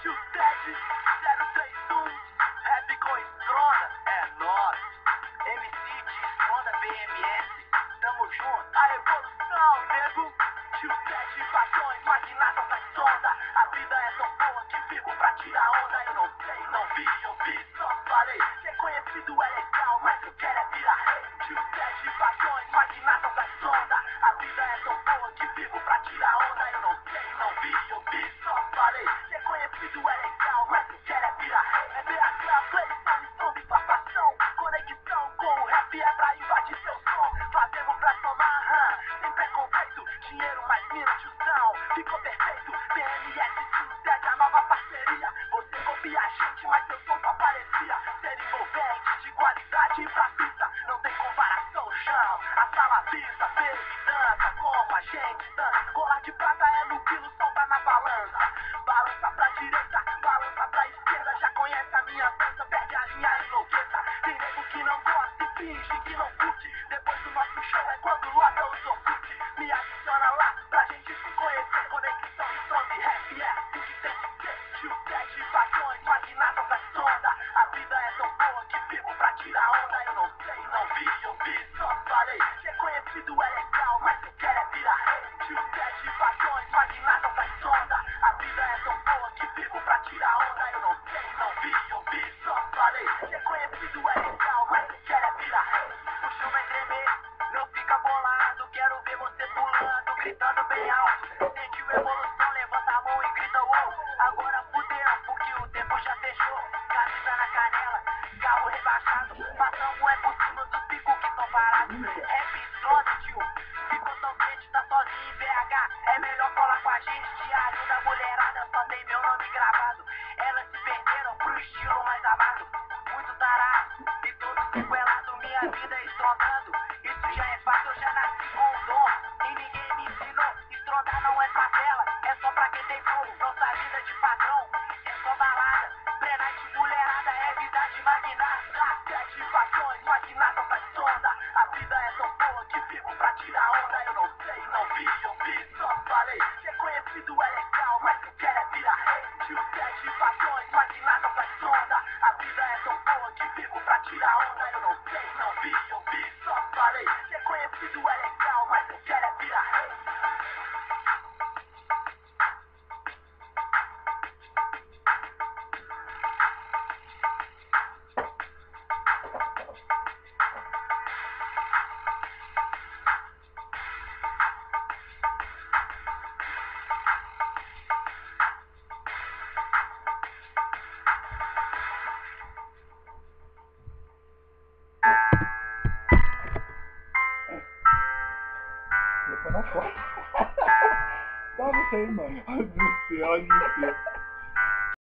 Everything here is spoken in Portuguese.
Tio Ted 031, rap com Stronda, é nóis. MC de Stronda BMS, tamo junto, a evolução, nego. Tio Ted, paixões, magnatas da sonda. A vida é tão boa que vivo pra tirar onda. Eu não sei, não vi, eu vi, só falei. Ser conhecido é legal, mas eu quero é virar rei. Tio Ted, paixões, magnatas da sonda. A vida é tão boa que vivo pra tirar onda. Eu não sei, não vi, eu vi, só falei. Ser conhecido é legal, mas eu quero é virar rei. É BH, playção e som de papação. Conexão com o rap é pra invadir seu som. Fazemos pra somar, sem preconceito. Dinheiro mais mina, tiozão, ficou perfeito. BMS, Tio Ted, a nova parceria. Você copia a gente, mas seu som só parecia ser envolvente, de qualidade pra pista. Não tem comparação, João. A sala avisa, baby, dança como a gente dança. Colar de prata é no quilo, som tá na balança. Balança pra direita, balança pra esquerda. Já conhece a minha dança, perde a linha e enlouqueça. Tem nego que não gosta e finge que não curte. Depois do nosso show é quando lota os Orkut. Me adiciona lá pra gente se conhecer. Conexão e som de rap é assim que tem que ser. Tio Ted, paixões, magnatas da sonda. A vida é tão boa que vivo pra tirar onda. Eu não sei, não vi, eu vi, só falei. Ser conhecido é legal, mas eu quero é virar rei. Tio Ted, paixões, magnatas da sonda. A vida é tão boa que vivo pra tirar onda. Eu não sei, não vi, eu vi, só falei. Ser conhecido é legal, mas eu quero é virar rei. O chão vai tremer, não fica bolado. Quero ver você pulando, gritando bem alto. Sentiu evolução, levanta a mão e grita uou. Agora fudeu, porque o tempo já fechou. Camisa na canela, carro rebaixado. Passamos é por cima dos bicos que tão parados. Rap Stronda, tio, ficou tão quente, tá sozinho em BH. É melhor colar com a gente, diário da mulherada. Só tem meu nome gravado. Elas se perderam pro estilo mais amado. Muito tarado e todo sequelado. Minha vida estrondando, isso já é fato. Eu já nasci com o dom e ninguém me ensinou. Estrondar não é favela, é só pra quem tem flow. Nossa vida de patrão é só balada. Pré-night mulherada é vida de magnata. Sete paixões, magnatas da sonda. A vida é tão boa que vivo pra tirar onda. Eu não sei, não vi, eu vi, só falei. Ser conhecido é legal, mas eu quero é virar rei. Tio Ted, paixões, magnatas da sonda. A vida é tão boa que vivo pra tirar onda. Eu não sei, não vi, eu vi, só falei. Ser conhecido é legal, mas eu quero é virar rei. Eu tô na foto. Dá você aí, mano. Ai, não sei, ai, não sei.